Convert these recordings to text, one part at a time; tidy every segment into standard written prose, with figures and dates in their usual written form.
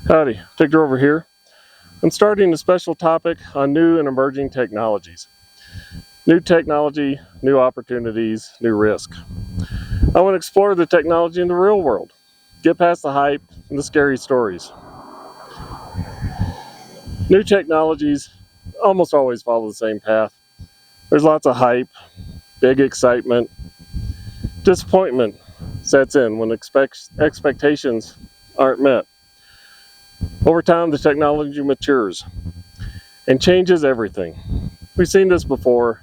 Howdy, TechDrover here. I'm starting a special topic on new and emerging technologies. New technology, new opportunities, new risk. I want to explore the technology in the real world, get past the hype and the scary stories. New technologies almost always follow the same path. There's lots of hype, big excitement. Disappointment sets in when expectations aren't met. Over time, the technology matures and changes everything. We've seen this before.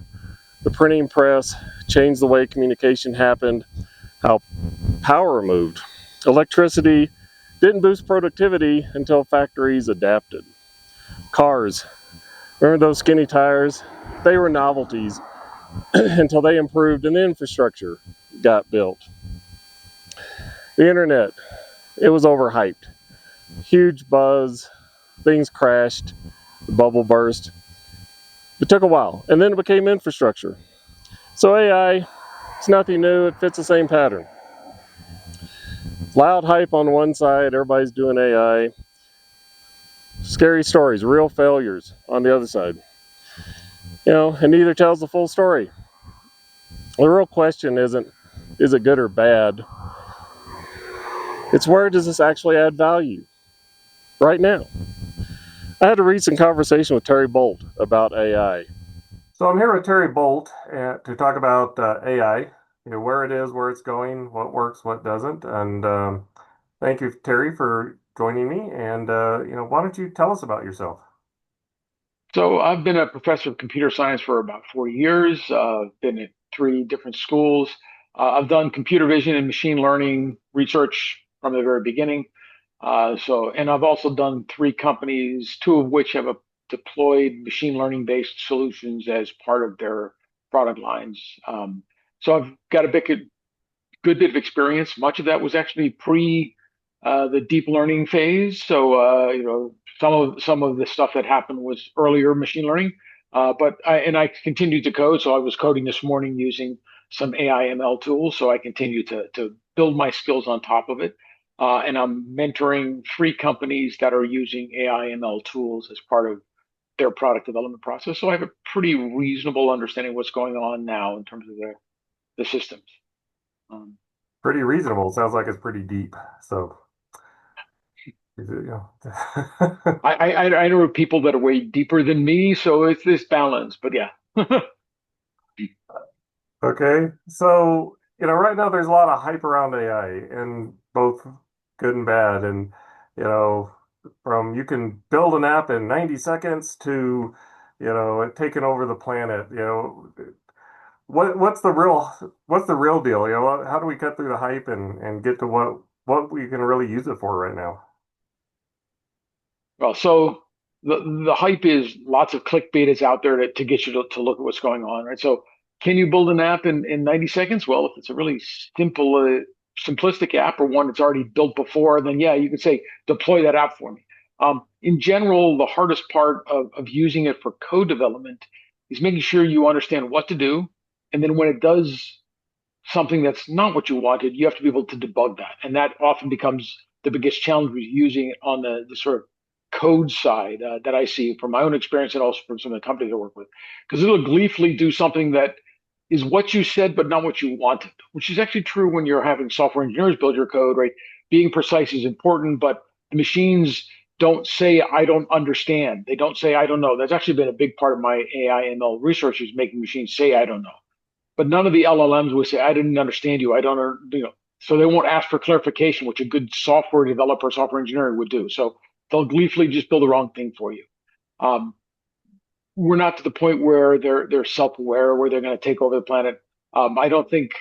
The printing press changed the way communication happened, how power moved. Electricity didn't boost productivity until factories adapted. Cars, remember those skinny tires? They were novelties until they improved and the infrastructure got built. The internet, it was overhyped. Huge buzz, things crashed, the bubble burst. It took a while, and then it became infrastructure. So AI, it's nothing new, it fits the same pattern. Loud hype on one side, everybody's doing AI. Scary stories, real failures on the other side. And neither tells the full story. The real question isn't, is it good or bad? It's where does this actually add value right now? I had a recent conversation with Terry Bolt about AI. So I'm here with Terry Bolt to talk about AI, where it is, where it's going, what works, what doesn't. And thank you, Terry, for joining me. And why don't you tell us about yourself? So I've been a professor of computer science for about 4 years. Been at three different schools. I've done computer vision and machine learning research from the very beginning. And I've also done three companies, two of which have deployed machine learning based solutions as part of their product lines. So I've got good bit of experience. Much of that was actually pre the deep learning phase. So some of the stuff that happened was earlier machine learning. But I continued to code. So I was coding this morning using some AI ML tools. So I continue to build my skills on top of it. And I'm mentoring three companies that are using AI ML tools as part of their product development process. So I have a pretty reasonable understanding of what's going on now in terms of the systems. Um, Pretty reasonable. Sounds like it's pretty deep. So, I know people that are way deeper than me, so it's this balance. But yeah. Okay. So, right now there's a lot of hype around AI and both good and bad. And, you know, from you can build an app in 90 seconds to, it taking over the planet, what's the real deal? How do we cut through the hype and get to what we can really use it for right now? Well, so the hype is lots of clickbait is out there to get you to look at what's going on, right? So can you build an app in 90 seconds? Well, if it's a really simplistic app or one that's already built before, then yeah, you could say deploy that app for me. In general, the hardest part of using it for code development is making sure you understand what to do, and then when it does something that's not what you wanted, you have to be able to debug that. And that often becomes the biggest challenge with using it on the sort of code side that I see from my own experience and also from some of the companies I work with. Because it'll gleefully do something that is what you said, but not what you wanted, which is actually true when you're having software engineers build your code, right? Being precise is important, but the machines don't say, I don't understand. They don't say, I don't know. That's actually been a big part of my AI ML research is making machines say, I don't know. But none of the LLMs would say, I didn't understand you. I don't, so they won't ask for clarification, which a good software developer, software engineer would do. So they'll gleefully just build the wrong thing for you. Um, we're not to the point where they're self-aware, where they're going to take over the planet. I don't think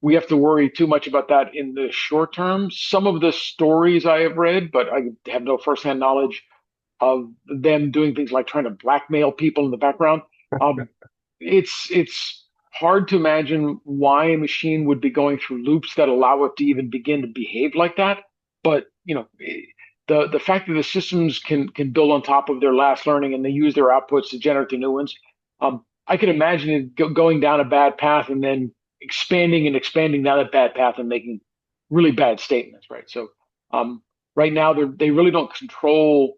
we have to worry too much about that in the short term. Some of the stories I have read, but I have no firsthand knowledge of them doing things like trying to blackmail people in the background. Um, it's hard to imagine why a machine would be going through loops that allow it to even begin to behave like that. But the fact that the systems can build on top of their last learning and they use their outputs to generate the new ones, I can imagine it going down a bad path and then expanding and expanding down that bad path and making really bad statements, right? So Right now, they really don't control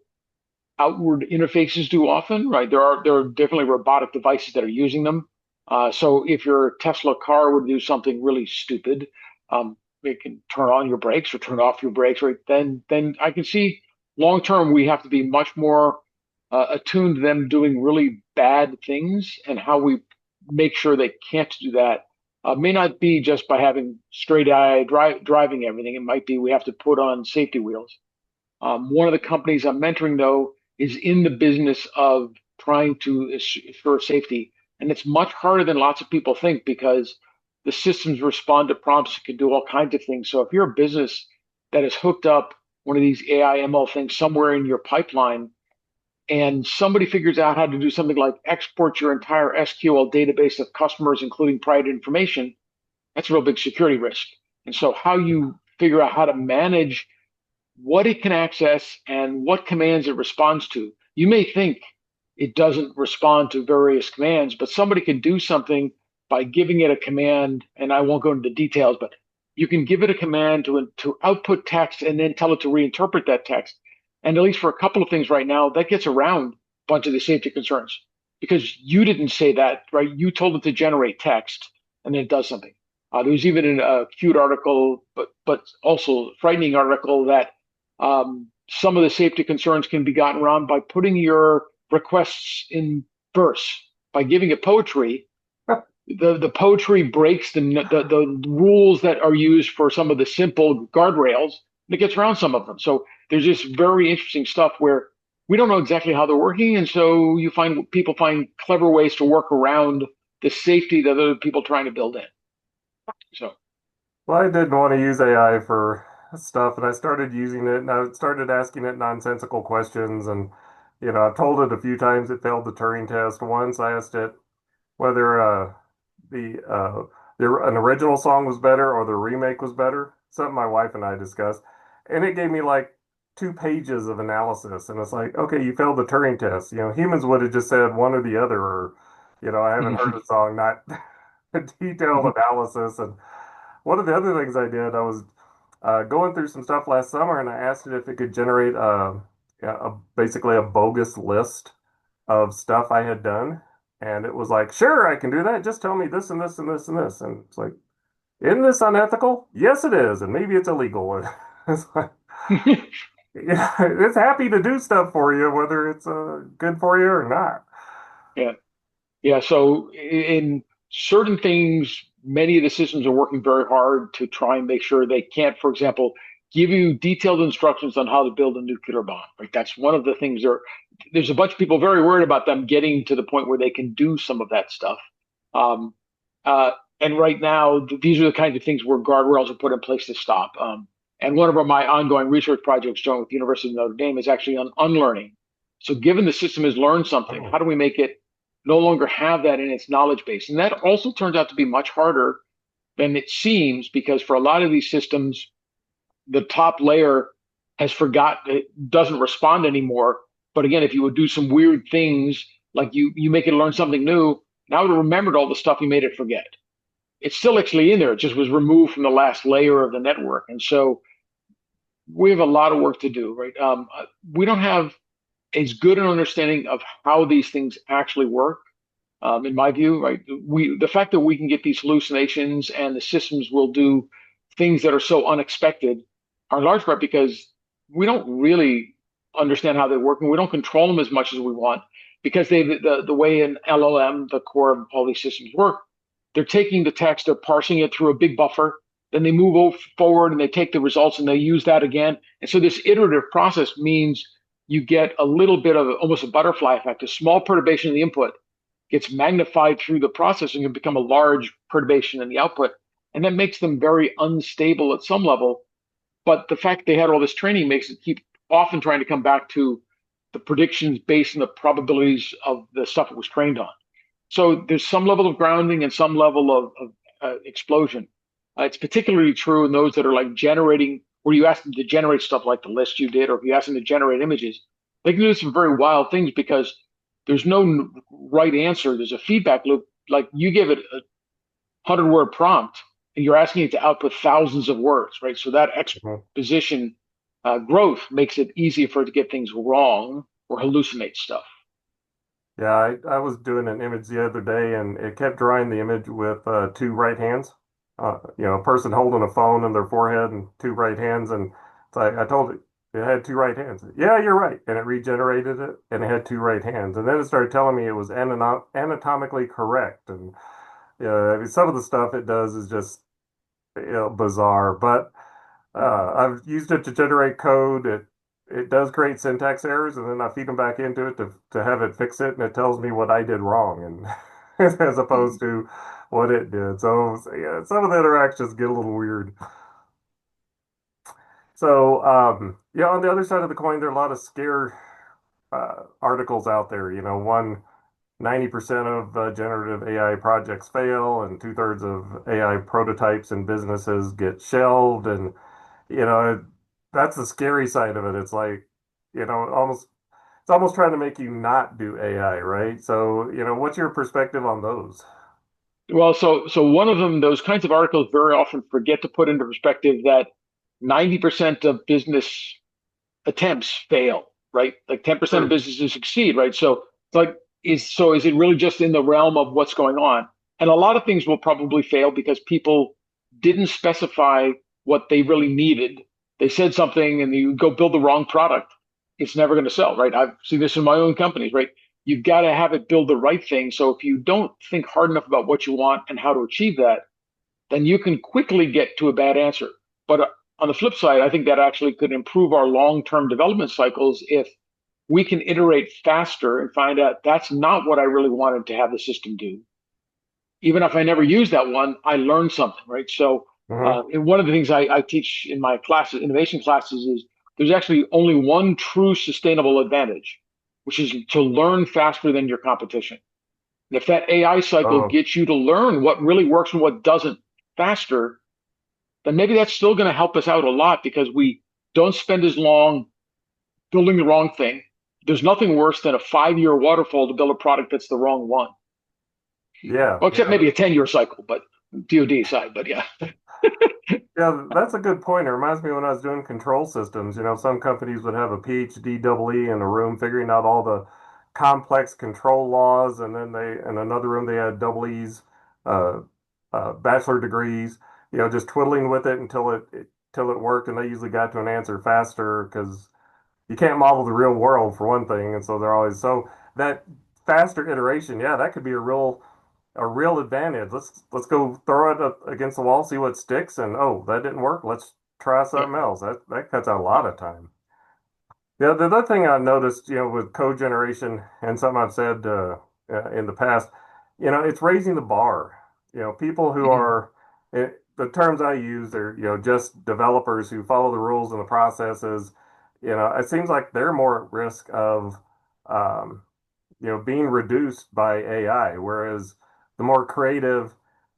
outward interfaces too often, right? There are definitely robotic devices that are using them. So if your Tesla car would do something really stupid, it can turn on your brakes or turn off your brakes, right? Then I can see long term we have to be much more attuned to them doing really bad things, and how we make sure they can't do that. May not be just by having straight eye driving everything. It might be we have to put on safety wheels. One of the companies I'm mentoring, though, is in the business of trying to assure safety. And it's much harder than lots of people think, because the systems respond to prompts and can do all kinds of things. So if you're a business that has hooked up one of these AI ML things somewhere in your pipeline, and somebody figures out how to do something like export your entire SQL database of customers, including private information, that's a real big security risk. And so how you figure out how to manage what it can access and what commands it responds to. You may think it doesn't respond to various commands, but somebody can do something by giving it a command, and I won't go into the details, but you can give it a command to output text and then tell it to reinterpret that text. And at least for a couple of things right now, that gets around a bunch of the safety concerns, because you didn't say that, right? You told it to generate text and then it does something. There was even a cute article, but also frightening article, that some of the safety concerns can be gotten around by putting your requests in verse. By giving it poetry, the poetry breaks the rules that are used for some of the simple guardrails, and it gets around some of them. So there's this very interesting stuff where we don't know exactly how they're working, and so you find people find clever ways to work around the safety that other people are trying to build in. So Well, I didn't want to use AI for stuff, and I started using it, and I started asking it nonsensical questions. And, I've told it a few times it failed the Turing test. Once I asked it whether the an original song was better or the remake was better, something my wife and I discussed, and it gave me like 2 pages of analysis. And it's like, okay, you failed the Turing test. Humans would have just said one or the other, or, I haven't heard a song, not a detailed analysis. And one of the other things I did, I was going through some stuff last summer, and I asked it if it could generate basically a bogus list of stuff I had done. And it was like, sure, I can do that. Just tell me this and this and this and this. And it's like, isn't this unethical? Yes, it is. And maybe it's illegal. It's like, yeah, it's happy to do stuff for you, whether it's good for you or not. yeah. Yeah, so in certain things, many of the systems are working very hard to try and make sure they can't, for example, give you detailed instructions on how to build a nuclear bomb. Right? That's one of the things there's a bunch of people very worried about them getting to the point where they can do some of that stuff. Um, uh, and right now, these are the kinds of things where guardrails are put in place to stop. And one of my ongoing research projects, joined with the University of Notre Dame, is actually on unlearning. So, given the system has learned something, Oh, how do we make it no longer have that in its knowledge base? And that also turns out to be much harder than it seems, because for a lot of these systems, the top layer has forgotten, it doesn't respond anymore. But again, if you would do some weird things, like you make it learn something new, now it remembered all the stuff you made it forget. It's still actually in there. It just was removed from the last layer of the network. And so we have a lot of work to do, right? We don't have as good an understanding of how these things actually work, in my view, right? The fact that we can get these hallucinations and the systems will do things that are so unexpected are in large part because we don't really understand how they work, and we don't control them as much as we want, because the way an LLM, the core of all these systems work, they're taking the text, they're parsing it through a big buffer, then they move forward and they take the results and they use that again. And so this iterative process means you get a little bit of almost a butterfly effect. A small perturbation in the input gets magnified through the processing and become a large perturbation in the output. And that makes them very unstable at some level. But the fact they had all this training makes it keep often trying to come back to the predictions based on the probabilities of the stuff it was trained on. So there's some level of grounding and some level of explosion. It's particularly true in those that are like generating, where you ask them to generate stuff like the list you did, or if you ask them to generate images, they can do some very wild things because there's no right answer. There's a feedback loop. Like you give it a 100-word prompt and you're asking it to output thousands of words, right? So that mhm. exposition growth makes it easy for it to get things wrong or hallucinate stuff. Yeah, I was doing an image the other day and it kept drawing the image with two right hands. A person holding a phone in their forehead and two right hands. And so I told it had two right hands. Yeah, you're right. And it regenerated it and it had two right hands. And then it started telling me it was anatomically correct. And I mean, some of the stuff it does is just bizarre. But I've used it to generate code. It does create syntax errors, and then I feed them back into it to have it fix it, and it tells me what I did wrong, and as opposed to what it did. So yeah, some of the interactions get a little weird. So yeah, on the other side of the coin, there are a lot of scare articles out there. You know, 90% of generative AI projects fail, and two-thirds of AI prototypes and businesses get shelved, and you know, that's the scary side of it. It's like, almost it's almost trying to make you not do AI, right? So, what's your perspective on those? Well, so one of them, those kinds of articles very often forget to put into perspective that 90% of business attempts fail, right? Like 10% of True. businesses succeed, right? So it's like is it really just in the realm of what's going on? And a lot of things will probably fail because people didn't specify what they really needed. They said something and you go build the wrong product. It's never going to sell, right? I've seen this in my own companies, right? You've got to have it build the right thing. So if you don't think hard enough about what you want and how to achieve that, then you can quickly get to a bad answer. But on the flip side, I think that actually could improve our long-term development cycles if we can iterate faster and find out that's not what I really wanted to have the system do. Even if I never use that one, I learned something, right? So, Hmm. and one of the things I teach in my classes, innovation classes, is there's actually only one true sustainable advantage, which is to learn faster than your competition. And if that AI cycle Oh, gets you to learn what really works and what doesn't faster, then maybe that's still going to help us out a lot because we don't spend as long building the wrong thing. There's nothing worse than a 5 year waterfall to build a product that's the wrong one. yeah, Well, except yeah, maybe a 10-year cycle, but DoD side, but yeah. yeah. That's a good point. It reminds me when I was doing control systems. Some companies would have a PhD double E in a room figuring out all the complex control laws, and then in another room they had double E's, uh, bachelor degrees. Just twiddling with it until it worked, and they usually got to an answer faster because you can't model the real world for one thing, and so they're always so that faster iteration. Yeah, that could be a real advantage. Let's go throw it up against the wall, see what sticks, and oh, that didn't work. Let's try Yeah. something else. That cuts out a lot of time. Yeah, the other thing I noticed, with code generation and something I've said in the past, it's raising the bar. People who Mhm. are the terms I use are, just developers who follow the rules and the processes. It seems like they're more at risk of um, being reduced by AI, whereas the more creative,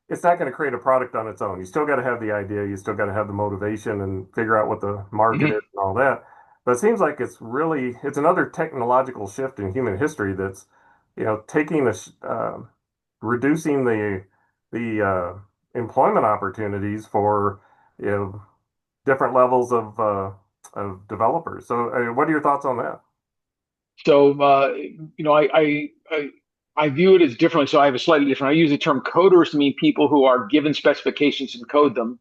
it's not going to create a product on its own. You still got to have the idea, you still got to have the motivation and figure out what the market Mhm. is and all that. But it seems like it's another technological shift in human history that's, taking reducing the employment opportunities for, different levels of developers. So, what are your thoughts on that? So, I view it as differently. So I have a slightly different. I use the term coders to mean people who are given specifications and code them,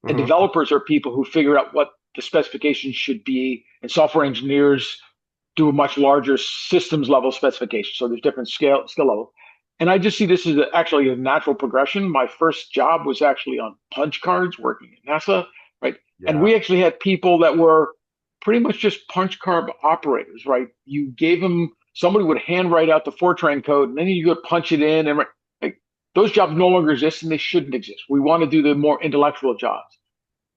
and Hmm. developers are people who figure out what the specifications should be, and software engineers do a much larger systems level specification. So there's different skill level. And I just see this as actually a natural progression. My first job was actually on punch cards working at NASA, right? And Yeah. we actually had people that were pretty much just punch card operators, right? You gave them somebody would hand write out the Fortran code, and then you go punch it in, and like, those jobs no longer exist, and they shouldn't exist. We want to do the more intellectual jobs.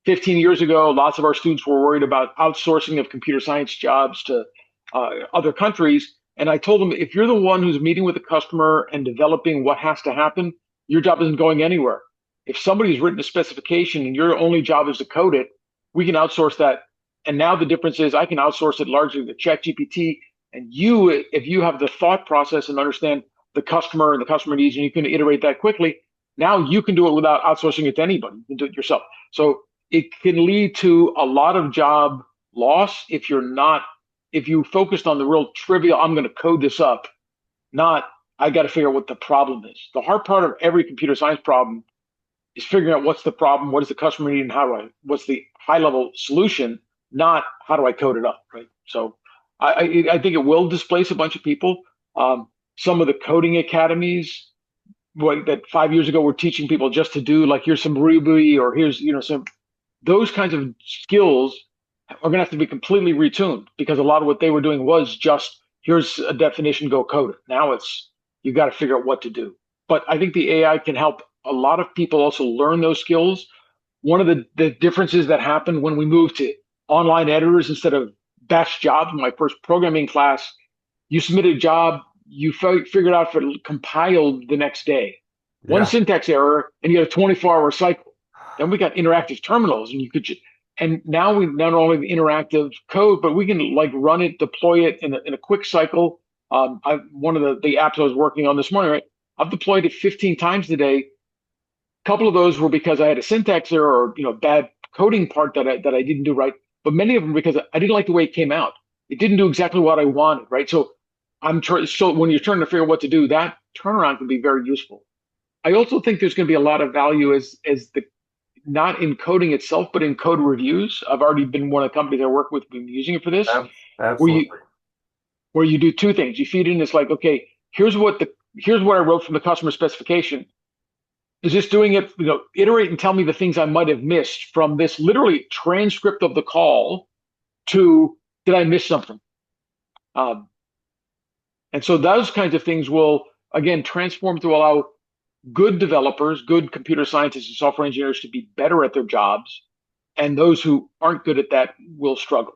15 years ago, lots of our students were worried about outsourcing of computer science jobs to other countries. And I told them, if you're the one who's meeting with the customer and developing what has to happen, your job isn't going anywhere. If somebody's written a specification and your only job is to code it, we can outsource that. And now the difference is I can outsource it largely to ChatGPT. And you, if you have the thought process and understand the customer and the customer needs, and you can iterate that quickly, now you can do it without outsourcing it to anybody. You can do it yourself. So it can lead to a lot of job loss if you focused on the real trivial, I'm going to code this up, not I got to figure out what the problem is. The hard part of every computer science problem is figuring out what's the problem, what does the customer need, and what's the high level solution, not how do I code it up, right? So I think it will displace a bunch of people. Some of the coding academies that 5 years ago were teaching people just to do like here's some Ruby or here's some those kinds of skills are going to have to be completely retuned because a lot of what they were doing was just here's a definition, go code it. Now it's you've got to figure out what to do. But I think the AI can help a lot of people also learn those skills. One of the differences that happened when we moved to online editors instead of batch jobs in my first programming class, you submitted a job, you figured out if it compiled the next day. One Yeah. syntax error, and you had a 24-hour cycle. Then we got interactive terminals, and and now we not only have interactive code, but we can like run it, deploy it in a quick cycle. One of the apps I was working on this morning, right? I've deployed it 15 times today. A couple of those were because I had a syntax error or bad coding part that I didn't do right. But many of them because I didn't like the way it came out. It didn't do exactly what I wanted, right? So so when you're trying to figure out what to do, that turnaround can be very useful. I also think there's going to be a lot of value as the not in coding itself, but in code reviews. I've already been one of the companies I work with been using it for this, where you Absolutely. where you do two things. You feed in this like, okay, here's what I wrote from the customer specification. Is this doing it, iterate and tell me the things I might have missed from this literally transcript of the call to did I miss something? Um, and so those kinds of things will again transform to allow good developers, good computer scientists and software engineers to be better at their jobs, and those who aren't good at that will struggle.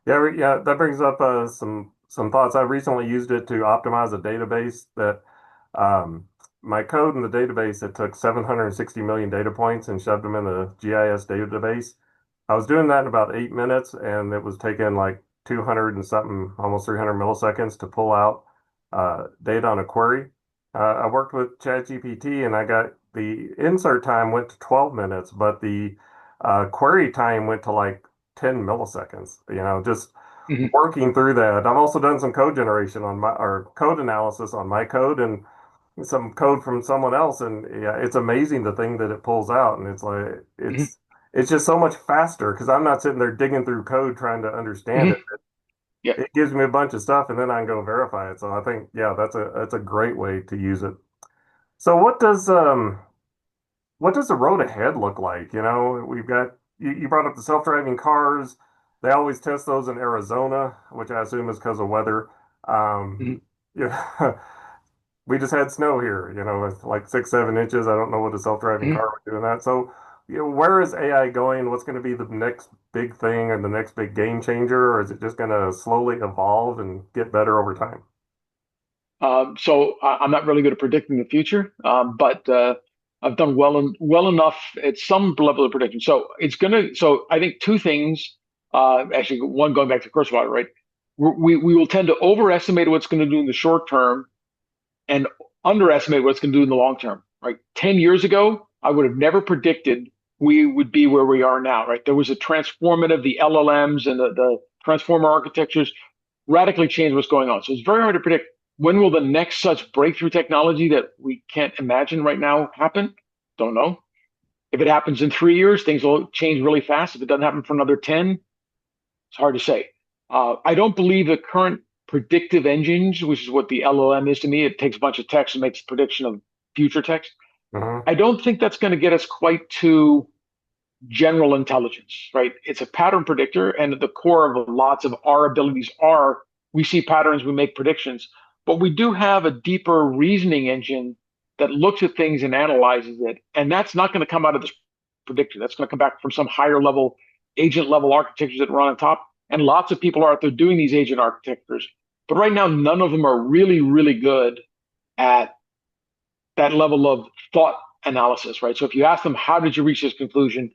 Yeah, that brings up some thoughts. I recently used it to optimize a database that my code in the database, it took 760 million data points and shoved them in the GIS database. I was doing that in about 8 minutes, and it was taking like 200 and something, almost 300 milliseconds to pull out data on a query. I worked with ChatGPT, and I got the insert time went to 12 minutes, but the query time went to like 10 milliseconds. Just Mhm. working through that. I've also done some code generation on my or code analysis on my code and some code from someone else, and yeah, it's amazing the thing that it pulls out, and it's like Mhm. it's just so much faster because I'm not sitting there digging through code trying to understand it. Mhm. Yeah. It gives me a bunch of stuff, and then I can go verify it. So I think, yeah, that's a great way to use it. So what does the road ahead look like? We've got you brought up the self-driving cars. They always test those in Arizona, which I assume is because of weather. Um, Mhm. yeah, we just had snow here, with like 6, 7 inches. I don't know what a self-driving Mhm. car would do in that. So, where is AI going? What's going to be the next big thing or the next big game changer, or is it just going to slowly evolve and get better over time? So I'm not really good at predicting the future, but I've done well enough at some level of prediction. So it's gonna. So I think two things. Actually, one going back to Kurzweil, right? We will tend to overestimate what it's going to do in the short term and underestimate what it's going to do in the long term. Right? 10 years ago, I would have never predicted we would be where we are now. Right? There was a transformative, the LLMs and the transformer architectures radically changed what's going on. So it's very hard to predict when will the next such breakthrough technology that we can't imagine right now happen? Don't know. If it happens in 3 years, things will change really fast. If it doesn't happen for another 10, it's hard to say. I don't believe the current predictive engines, which is what the LLM is to me, it takes a bunch of text and makes a prediction of future text. Hmm. I don't think that's going to get us quite to general intelligence, right? It's a pattern predictor, and at the core of lots of our abilities are we see patterns, we make predictions, but we do have a deeper reasoning engine that looks at things and analyzes it. And that's not going to come out of this predictor. That's going to come back from some higher level, agent level architectures that run on top. And lots of people are out there doing these agent architectures. But right now, none of them are really, really good at that level of thought analysis, right? So if you ask them, how did you reach this conclusion?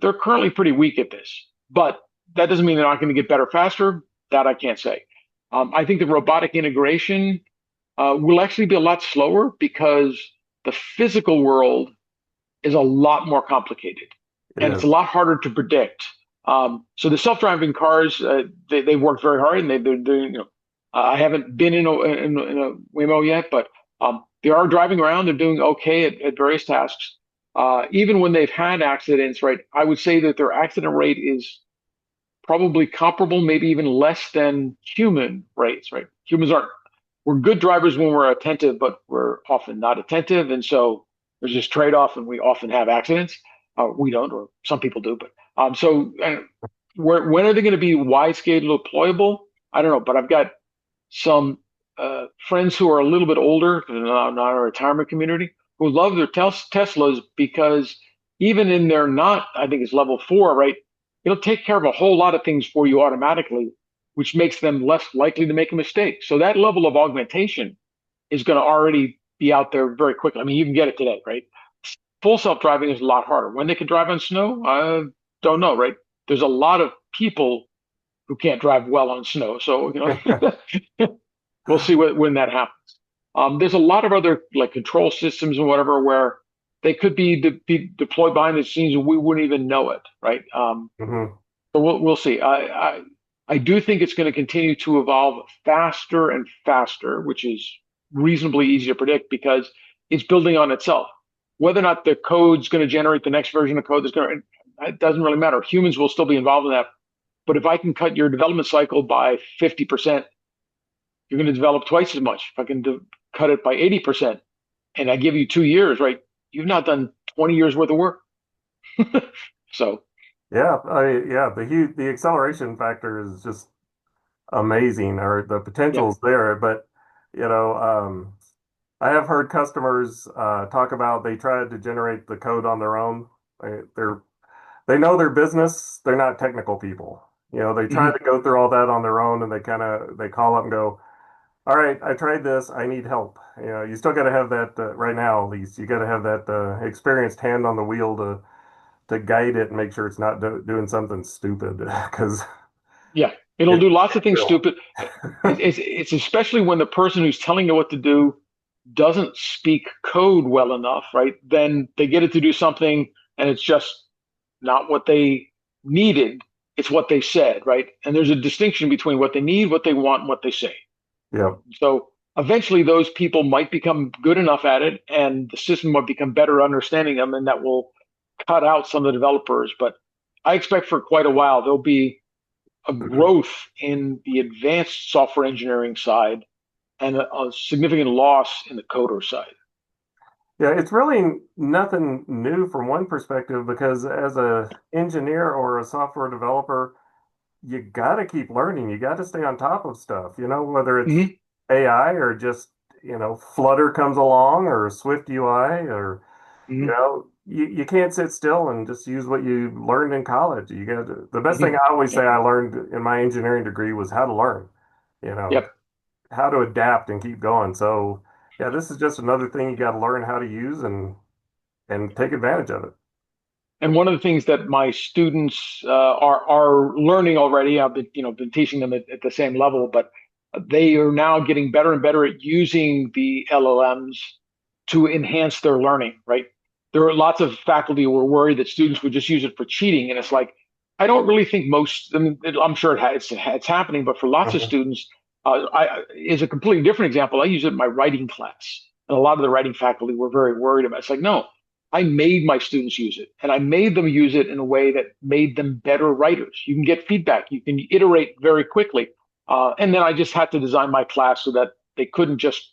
They're currently pretty weak at this, but that doesn't mean they're not going to get better faster. That I can't say. I think the robotic integration will actually be a lot slower because the physical world is a lot more complicated It and it's a is. lot harder to predict. So the self-driving cars, they've worked very hard, and they're I haven't been in a Waymo yet, but they are driving around. They're doing okay at various tasks. Even when they've had accidents, right? I would say that their accident rate is probably comparable, maybe even less than human rates, right? Humans aren't, we're good drivers when we're attentive, but we're often not attentive. And so there's this trade-off, and we often have accidents. We don't, or some people do, but when are they going to be wide-scale deployable? I don't know, but I've got some friends who are a little bit older, not a retirement community, who love their Teslas because even in their not, I think it's level 4, right? It'll take care of a whole lot of things for you automatically, which makes them less likely to make a mistake. So that level of augmentation is going to already be out there very quickly. I mean, you can get it today, right? Full self-driving is a lot harder. When they can drive on snow, I don't know, right? There's a lot of people who can't drive well on snow. So, we'll see when that happens. There's a lot of other like control systems and whatever where they could be deployed behind the scenes and we wouldn't even know it, right? Hmm. So we'll see. I do think it's going to continue to evolve faster and faster, which is reasonably easy to predict because it's building on itself. Whether or not the code's going to generate the next version of code that's going to, it doesn't really matter. Humans will still be involved in that. But if I can cut your development cycle by 50%, you're going to develop twice as much. If I can cut it by 80% and I give you 2 years, right? You've not done 20 years worth of work. So, Yeah, the acceleration factor is just amazing, or the yeah. potential's there. But I have heard customers talk about they tried to generate the code on their own. They're they know their business. They're not technical people. They try Hmm. to go through all that on their own, and they call up and go, "All right, I tried this. I need help." You still got to have that right now. At least you got to have that experienced hand on the wheel to guide it and make sure it's not doing something stupid because Yeah. It'll it, do lots it of things will. stupid. It's especially when the person who's telling you what to do doesn't speak code well enough, right? Then they get it to do something and it's just not what they needed. It's what they said, right? And there's a distinction between what they need, what they want, and what they say. Yep. So eventually those people might become good enough at it and the system might become better understanding them and that will cut out some of the developers. But I expect for quite a while there'll be a growth in the advanced software engineering side and a significant loss in the coder side. Yeah, it's really nothing new from one perspective because as a engineer or a software developer, you got to keep learning. You got to stay on top of stuff, whether it's Hmm. AI or just, Flutter comes along or Swift UI or, Hmm. you can't sit still and just use what you learned in college. The best thing Hmm. I always say Yep. I learned in my engineering degree was how to learn, you know, Yep. how to adapt and keep going. So, yeah, this is just another thing you got to learn how to use and take advantage of it. And one of the things that my students are learning already, I've been teaching them at the same level, but they are now getting better and better at using the LLMs to enhance their learning. Right? There are lots of faculty who were worried that students would just use it for cheating, and it's like I don't really think most. I mean, I'm sure it's happening, but for lots of Mhm. students, I is a completely different example. I use it in my writing class, and a lot of the writing faculty were very worried about it. It's like no. I made my students use it and I made them use it in a way that made them better writers. You can get feedback. You can iterate very quickly. And then I just had to design my class so that they couldn't just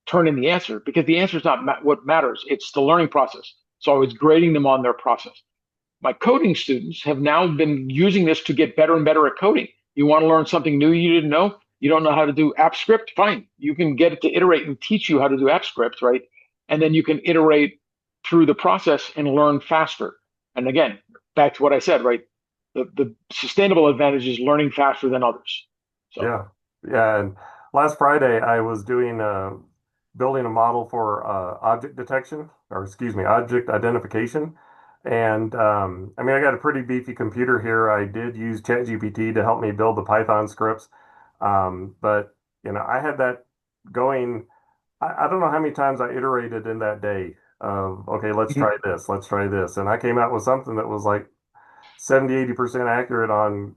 turn in the answer because the answer is not what matters. It's the learning process. So I was grading them on their process. My coding students have now been using this to get better and better at coding. You want to learn something new you didn't know? You don't know how to do app script? Fine. You can get it to iterate and teach you how to do app script, right? And then you can iterate through the process and learn faster. And again, back to what I said, right? The sustainable advantage is learning faster than others. So, Yeah. Yeah. And last Friday, I was building a model for object detection, or excuse me, object identification. And I mean, I got a pretty beefy computer here. I did use ChatGPT to help me build the Python scripts. But, I had that going. I don't know how many times I iterated in that day of, okay, let's mhm. try this, let's try this. And I came out with something that was like 70-80% accurate on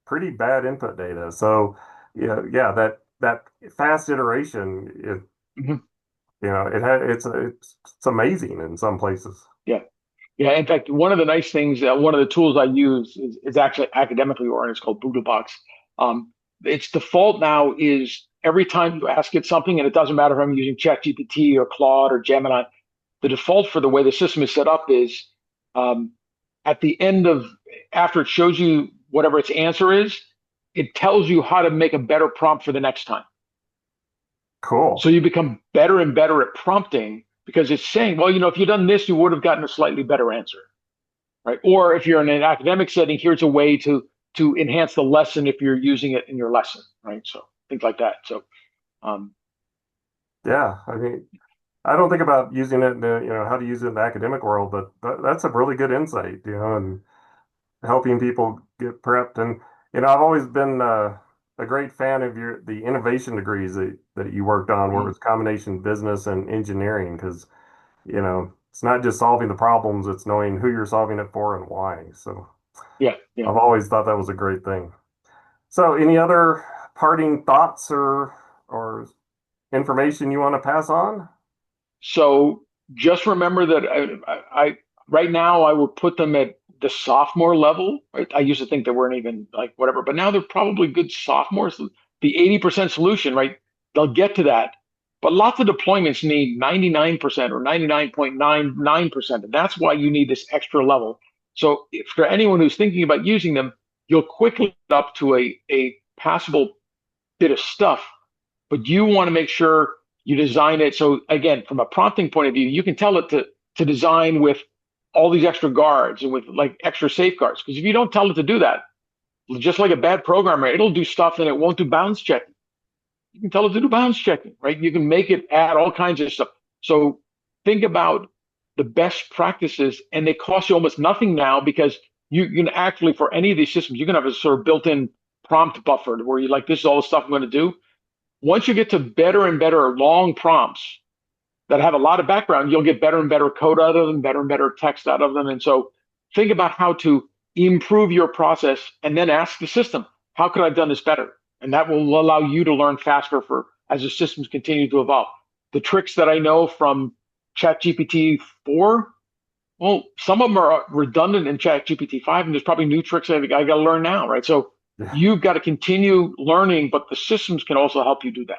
pretty bad input data. So, yeah, that fast iteration, Mhm. it's amazing in some places. Yeah. Yeah. In fact, one of the nice things, one of the tools I use is actually academically oriented. It's called Boodlebox. Um, its default now is every time you ask it something, and it doesn't matter if I'm using ChatGPT or Claude or Gemini, the default for the way the system is set up is um, at the end of, after it shows you whatever its answer is, it tells you how to make a better prompt for the next time. So Cool. you become better and better at prompting because it's saying, well, if you'd done this, you would have gotten a slightly better answer, right? Or if you're in an academic setting, here's a way to enhance the lesson if you're using it in your lesson, right? So things like that. So um, Yeah, I mean, I don't think about using it in how to use it in the academic world, but that's a really good insight, and helping people get prepped. And I've always been a great fan of the innovation degrees that you worked on, where it was a combination business and engineering, because it's not just solving the problems, it's knowing who you're solving it for and why. So yeah, yeah. I've always thought that was a great thing. So any other parting thoughts or information you want to pass on? So just remember that I right now I would put them at the sophomore level. Right? I used to think they weren't even like whatever, but now they're probably good sophomores. The 80% solution, right? They'll get to that. But lots of deployments need 99% or 99.99%. And that's why you need this extra level. So if, for anyone who's thinking about using them, you'll quickly get up to a passable bit of stuff, but you want to make sure you design it. So again, from a prompting point of view, you can tell it to design with all these extra guards and with like extra safeguards. Because if you don't tell it to do that, just like a bad programmer, it'll do stuff and it won't do bounds checking. You can tell it to do bounds checking, right? You can make it add all kinds of stuff. So think about the best practices, and they cost you almost nothing now because you can actually, for any of these systems, you can have a sort of built-in prompt buffer where you like, this is all the stuff I'm going to do. Once you get to better and better long prompts that have a lot of background, you'll get better and better code out of them, better and better text out of them. And so think about how to improve your process and then ask the system, how could I have done this better? And that will allow you to learn faster for as the systems continue to evolve. The tricks that I know from ChatGPT 4, well, some of them are redundant in ChatGPT 5, and there's probably new tricks I got to learn now, right? So Yeah, you've got to continue learning, but the systems can also help you do that.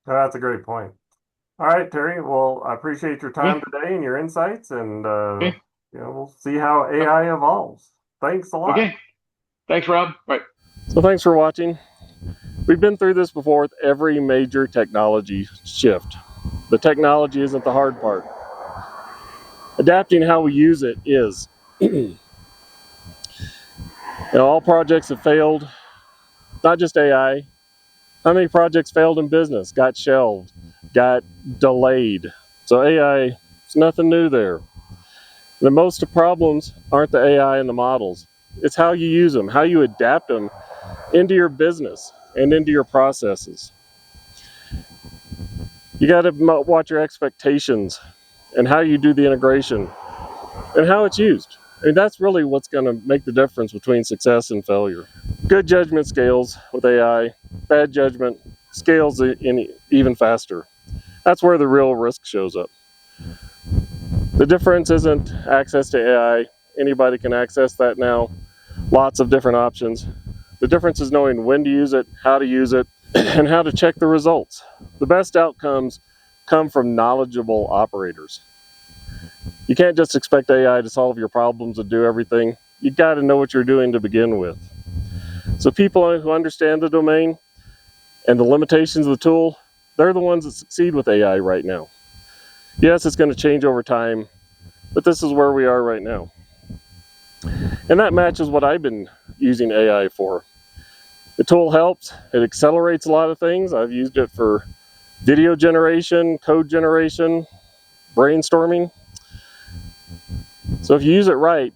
that's a great point. All right, Terry. Well, I appreciate your time Okay. today and your insights, and Okay. we'll see how AI evolves. Thanks a lot. Okay. Thanks, Rob. Right. So thanks for watching. We've been through this before with every major technology shift. The technology isn't the hard part. Adapting how we use it is. All projects have failed, not just AI. How many projects failed in business, got shelved, got delayed? So AI, it's nothing new there. The most of problems aren't the AI and the models. It's how you use them, how you adapt them into your business and into your processes. You got to watch your expectations and how you do the integration and how it's used. I mean, that's really what's going to make the difference between success and failure. Good judgment scales with AI. Bad judgment scales even faster. That's where the real risk shows up. The difference isn't access to AI. Anybody can access that now. Lots of different options. The difference is knowing when to use it, how to use it, and how to check the results. The best outcomes come from knowledgeable operators. You can't just expect AI to solve your problems and do everything. You got to know what you're doing to begin with. So people who understand the domain and the limitations of the tool, they're the ones that succeed with AI right now. Yes, it's going to change over time, but this is where we are right now. And that matches what I've been using AI for. The tool helps. It accelerates a lot of things. I've used it for video generation, code generation, brainstorming. So if you use it right,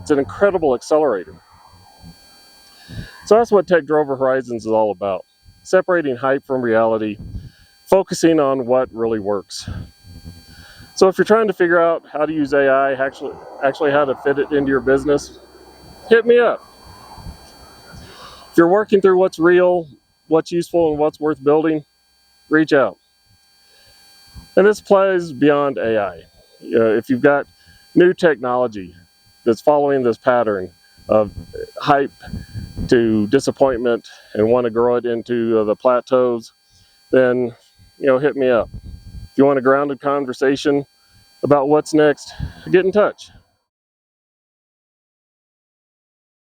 it's an incredible accelerator. So that's what TechDrover Horizons is all about. Separating hype from reality, focusing on what really works. So if you're trying to figure out how to use AI, actually how to fit it into your business, hit me up. If you're working through what's real, what's useful, and what's worth building, reach out. And this applies beyond AI. If you've got new technology that's following this pattern of hype to disappointment and want to grow it into the plateaus, then hit me up. If you want a grounded conversation about what's next, get in touch.